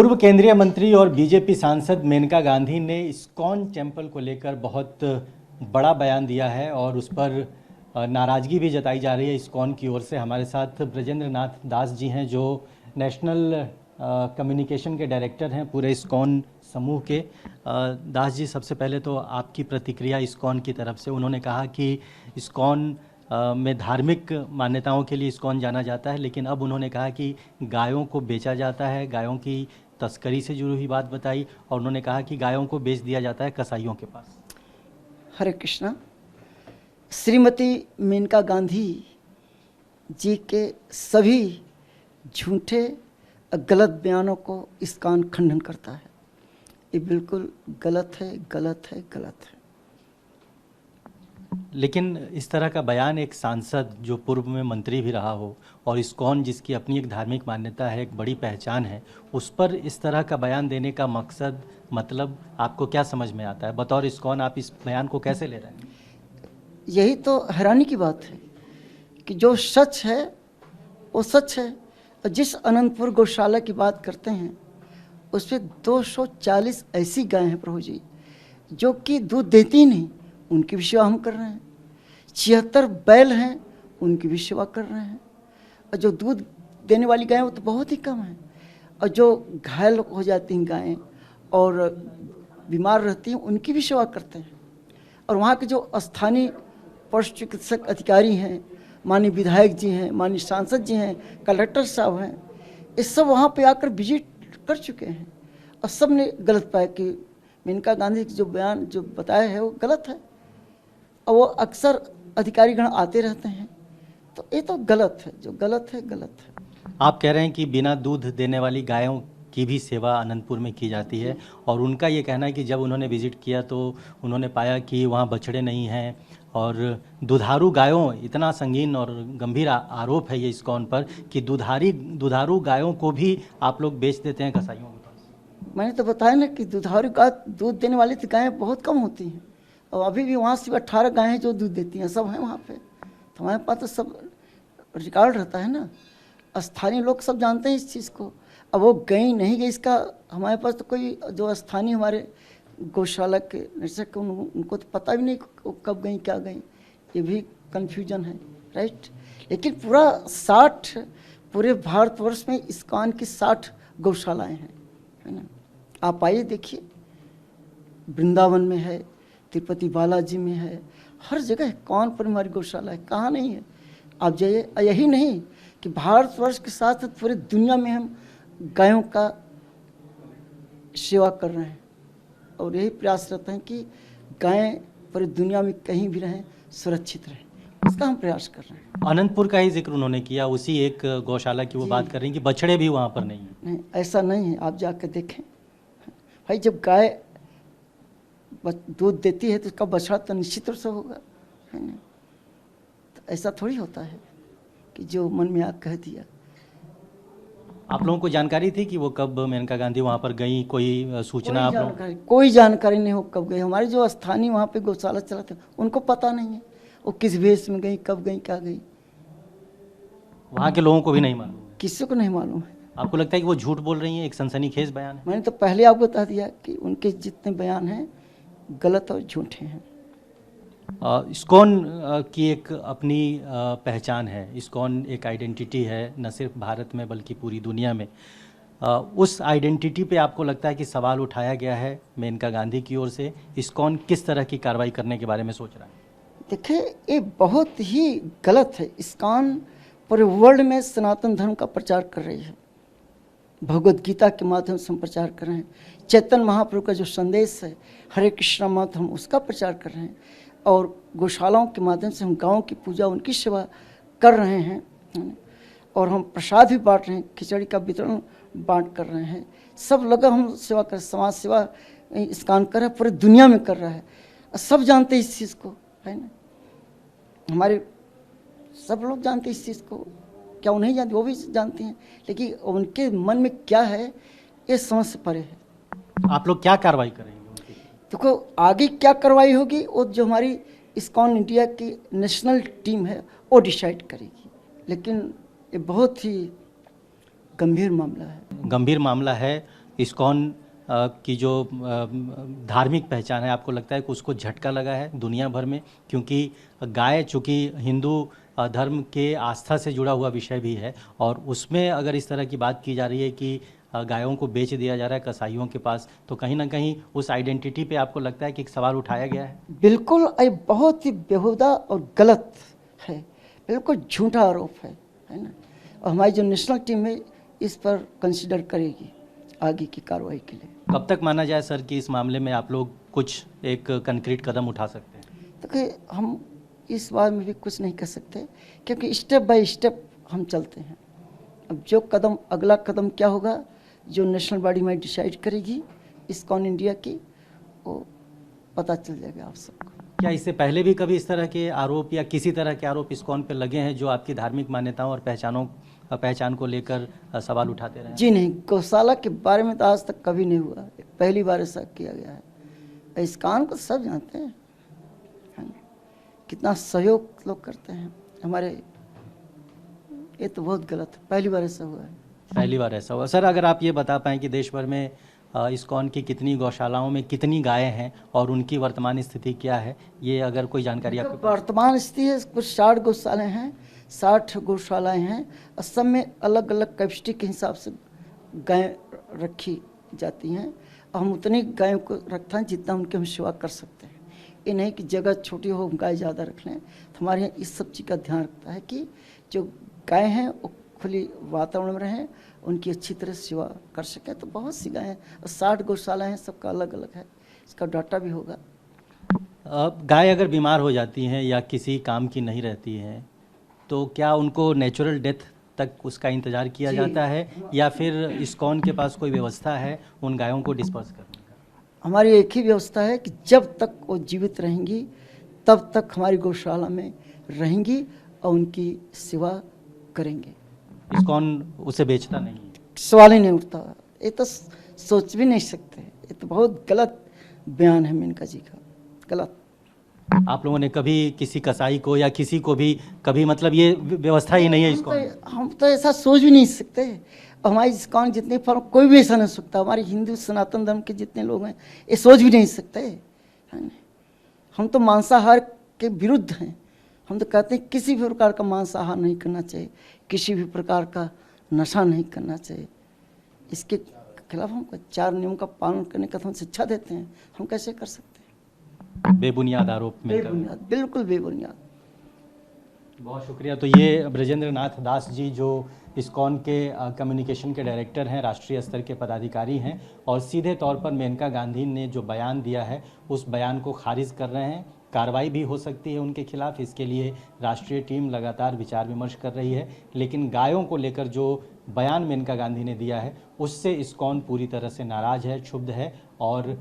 पूर्व केंद्रीय मंत्री और बीजेपी सांसद मेनका गांधी ने इस्कॉन टेम्पल को लेकर बहुत बड़ा बयान दिया है और उस पर नाराज़गी भी जताई जा रही है इस्कॉन की ओर से। हमारे साथ ब्रजेंद्र नाथ दास जी हैं जो नेशनल कम्युनिकेशन के डायरेक्टर हैं पूरे इस्कॉन समूह के। दास जी, सबसे पहले तो आपकी प्रतिक्रिया इस्कॉन की तरफ से। उन्होंने कहा कि इस्कॉन में धार्मिक मान्यताओं के लिए इस्कॉन जाना जाता है, लेकिन अब उन्होंने कहा कि गायों को बेचा जाता है, गायों की तस्करी से जुड़ी हुई बात बताई और उन्होंने कहा कि गायों को बेच दिया जाता है कसाईयों के पास। हरे कृष्णा। श्रीमती मेनका गांधी जी के सभी झूठे गलत बयानों को इस्कॉन खंडन करता है। ये बिल्कुल गलत है, गलत है, गलत है। लेकिन इस तरह का बयान एक सांसद जो पूर्व में मंत्री भी रहा हो और इस्कॉन जिसकी अपनी एक धार्मिक मान्यता है, एक बड़ी पहचान है, उस पर इस तरह का बयान देने का मकसद, मतलब आपको क्या समझ में आता है? बतौर इस्कॉन आप इस बयान को कैसे ले रहे हैं? यही तो हैरानी की बात है कि जो सच है वो सच है। जिस अनंतपुर गौशाला की बात करते हैं उस पर 240 ऐसी गायें हैं प्रभु जी जो कि दूध देती नहीं, उनकी भी सेवा हम कर रहे हैं। 76 बैल हैं, उनकी भी सेवा कर रहे हैं। और जो दूध देने वाली गायें वो तो बहुत ही कम है, और जो घायल हो जाती हैं गायें और बीमार रहती हैं उनकी भी सेवा करते हैं। और वहाँ के जो स्थानीय पशु चिकित्सक अधिकारी हैं, माननीय विधायक जी हैं, माननीय सांसद जी हैं, कलेक्टर साहब हैं, ये सब वहाँ पे आकर विजिट कर चुके हैं और सब ने गलत पाया कि मेनका गांधी की जो बयान जो बताया है वो गलत है। और वो अक्सर अधिकारीगण आते रहते हैं, तो ये तो गलत है। जो गलत है गलत है। आप कह रहे हैं कि बिना दूध देने वाली गायों की भी सेवा अनंतपुर में की जाती है और उनका ये कहना है कि जब उन्होंने विजिट किया तो उन्होंने पाया कि वहाँ बछड़े नहीं हैं और दुधारू गायों, इतना संगीन और गंभीर आरोप है ये इस्कॉन पर कि दुधारू गायों को भी आप लोग बेच देते हैं कसाईयों के पास। मैंने तो बताया ना कि दुधारू गाय दूध देने वाली तो गायें बहुत कम होती हैं, और अभी भी वहाँ सिर्फ 18 गायें जो दूध देती हैं, सब हैं वहाँ पे। तो हमारे पास तो सब रिकॉर्ड रहता है ना, स्थानीय लोग सब जानते हैं इस चीज़ को। अब वो गई नहीं गई इसका हमारे पास तो कोई, जो स्थानीय हमारे गौशाला के निरीक्षक उनको तो पता भी नहीं कब गई क्या गई, ये भी कन्फ्यूजन है, राइट। लेकिन पूरे भारतवर्ष में इस्कॉन की 60 गौशालाएँ हैं, है ना। आप आइए देखिए, वृंदावन में है, तिरुपति बालाजी में है, हर जगह है। कौन पर हमारी गौशाला है, कहाँ नहीं है? आप जाइए। यही नहीं कि भारतवर्ष के साथ साथ पूरी दुनिया में हम गायों का सेवा कर रहे हैं और यही प्रयास रहता है कि गायें पूरी दुनिया में कहीं भी रहें, सुरक्षित रहें, इसका हम प्रयास कर रहे हैं। अनंतपुर का ही जिक्र उन्होंने किया, उसी एक गौशाला की वो बात कर रही हैं कि बछड़े भी वहाँ पर नहीं हैं। नहीं, ऐसा नहीं है। आप जाकर देखें भाई, जब गाय दूध देती है तो उसका बछड़ा तो निश्चित रूप से होगा, है ना। तो ऐसा थोड़ी होता है कि जो मन में आ कह दिया। आप लोगों को जानकारी थी कि वो कब मेनका गांधी वहाँ पर गई? कोई सूचना आप लोगों? कोई जानकारी नहीं हो कब गई। हमारे जो स्थानीय वहाँ पे गौशाला चलाते उनको पता नहीं है वो किस भेष में गई, कब गई, क्या गई। वहाँ के लोगों को भी नहीं मालूम? किसी को नहीं मालूम है। आपको लगता है कि वो झूठ बोल रही हैं, एक सनसनीखेज बयान है? मैंने तो पहले आपको बता दिया कि उनके जितने बयान हैं गलत और झूठे हैं। इस्कॉन की एक अपनी पहचान है, इस्कॉन एक आइडेंटिटी है, न सिर्फ भारत में बल्कि पूरी दुनिया में। उस आइडेंटिटी पे आपको लगता है कि सवाल उठाया गया है मेनका गांधी की ओर से? इस्कॉन किस तरह की कार्रवाई करने के बारे में सोच रहा है? देखिए, ये बहुत ही गलत है। इस्कॉन पूरे वर्ल्ड में सनातन धर्म का प्रचार कर रही है, भगवद गीता के माध्यम से हम प्रचार कर रहे हैं। चैतन्य महाप्रभु का जो संदेश है हरे कृष्णा माध्यम, उसका प्रचार कर रहे हैं। और गौशालाओं के माध्यम से हम गाँव की पूजा, उनकी सेवा कर रहे हैं। और हम प्रसाद भी बांट रहे हैं, खिचड़ी का वितरण बांट कर रहे हैं। सब लगा हम सेवा कर, समाज सेवा इस्कॉन कर रहा है, पूरी दुनिया में कर रहा है। सब जानते हैं इस चीज़ को, है ना। हमारे सब लोग जानते हैं इस चीज़ को। क्या वो नहीं जानते? वो भी जानते हैं, लेकिन उनके मन में क्या है ये समझ से परे है। आप लोग क्या कार्रवाई करेंगे? देखो, आगे क्या कार्रवाई होगी वो जो हमारी इस्कॉन इंडिया की नेशनल टीम है वो डिसाइड करेगी। लेकिन ये बहुत ही गंभीर मामला है। गंभीर मामला है। इस्कॉन की जो धार्मिक पहचान है, आपको लगता है कि उसको झटका लगा है दुनिया भर में? क्योंकि गाय चूँकि हिंदू धर्म के आस्था से जुड़ा हुआ विषय भी है, और उसमें अगर इस तरह की बात की जा रही है कि गायों को बेच दिया जा रहा है कसाईयों के पास, तो कहीं ना कहीं उस आइडेंटिटी पे आपको लगता है कि एक सवाल उठाया गया है? बिल्कुल, ये बहुत ही बेहुदा और गलत है, बिल्कुल झूठा आरोप है ना। और हमारी जो नेशनल टीम है इस पर कंसिडर करेगी आगे की कार्रवाई के लिए। कब तक माना जाए सर कि इस मामले में आप लोग कुछ एक कंक्रीट कदम उठा सकते हैं? देखिए, हम इस बारे में भी कुछ नहीं कर सकते, क्योंकि स्टेप बाय स्टेप हम चलते हैं। अब जो कदम, अगला कदम क्या होगा, जो नेशनल बॉडी में डिसाइड करेगी इस्कॉन इंडिया की, वो पता चल जाएगा आप सबको। क्या इससे पहले भी कभी इस तरह के आरोप या किसी तरह के आरोप इस्कॉन पे लगे हैं जो आपकी धार्मिक मान्यताओं और पहचान को लेकर सवाल उठाते रहे हैं? जी नहीं, गौशाला के बारे में तो आज तक कभी नहीं हुआ, पहली बार ऐसा किया गया है। इस्कॉन को सब जानते हैं, है ना? कितना सहयोग लोग करते हैं हमारे, ये तो बहुत गलत है, पहली बार ऐसा हुआ है। पहली बार ऐसा हुआ। सर, अगर आप ये बता पाएँ कि देश भर में इस्कॉन की कितनी गौशालाओं में कितनी गायें हैं और उनकी वर्तमान स्थिति क्या है, ये अगर कोई जानकारी आपके पास? वर्तमान स्थिति है, कुछ 60 गौशालाएँ हैं, 60 गौशालाएँ हैं, और सब में अलग अलग कैपेसिटी के हिसाब से गायें रखी जाती हैं, और हम उतनी गायों को रखते हैं जितना उनकी हम सेवा कर सकते हैं। ये नहीं कि जगह छोटी हो गाय ज़्यादा रख लें। तो हमारे यहाँ इस सब चीज़ का ध्यान रखता है कि जो गाय हैं वो खुली वातावरण में रहें, उनकी अच्छी तरह सेवा कर सकें। तो बहुत सी गायें, और 60 गौशाला हैं, सबका अलग अलग है, इसका डाटा भी होगा। गाय अगर बीमार हो जाती हैं या किसी काम की नहीं रहती हैं, तो क्या उनको नेचुरल डेथ तक उसका इंतज़ार किया जाता है, या फिर इस्कॉन के पास कोई व्यवस्था है उन गायों को डिस्पोज करने का? हमारी एक ही व्यवस्था है कि जब तक वो जीवित रहेंगी तब तक हमारी गौशाला में रहेंगी और उनकी सेवा करेंगे। इस्कॉन उसे बेचता नहीं है? सवाल ही नहीं उठता, ये तो सोच भी नहीं सकते, ये तो बहुत गलत बयान है मेनका जी का, गलत। आप लोगों ने कभी किसी कसाई को या किसी को भी कभी, मतलब ये व्यवस्था ही नहीं है इस्कॉन? हम तो ऐसा सोच भी नहीं सकते। हमारी इस्कॉन जितने फर्म, कोई भी ऐसा नहीं सकता। हमारे हिंदू सनातन धर्म के जितने लोग हैं ये सोच भी नहीं सकते, है ना। हम तो मांसाहार के विरुद्ध हैं। हम तो कहते हैं किसी भी प्रकार का मांसाहार नहीं करना चाहिए, किसी भी प्रकार का नशा नहीं करना चाहिए। इसके खिलाफ हमको 4 नियम का पालन करने का तो हम शिक्षा देते हैं, हम कैसे कर सकते हैं? बेबुनियाद आरोप में? बेबुनियाद, बिल्कुल बेबुनियाद। बहुत शुक्रिया। तो ये ब्रजेंद्र नाथ दास जी, जो इस्कॉन के कम्युनिकेशन के डायरेक्टर हैं, राष्ट्रीय स्तर के पदाधिकारी हैं, और सीधे तौर पर मेनका गांधी ने जो बयान दिया है उस बयान को खारिज कर रहे हैं। कार्रवाई भी हो सकती है उनके खिलाफ, इसके लिए राष्ट्रीय टीम लगातार विचार विमर्श कर रही है। लेकिन गायों को लेकर जो बयान मेनका गांधी ने दिया है उससे इस्कॉन पूरी तरह से नाराज़ है, क्षुब्ध है, और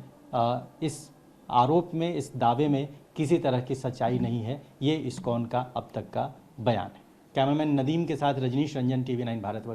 इस आरोप में, इस दावे में किसी तरह की सच्चाई नहीं है। ये इस्कॉन का अब तक का बयान है। कैमरामैन नदीम के साथ रजनीश रंजन, TV9 भारतवर्ष।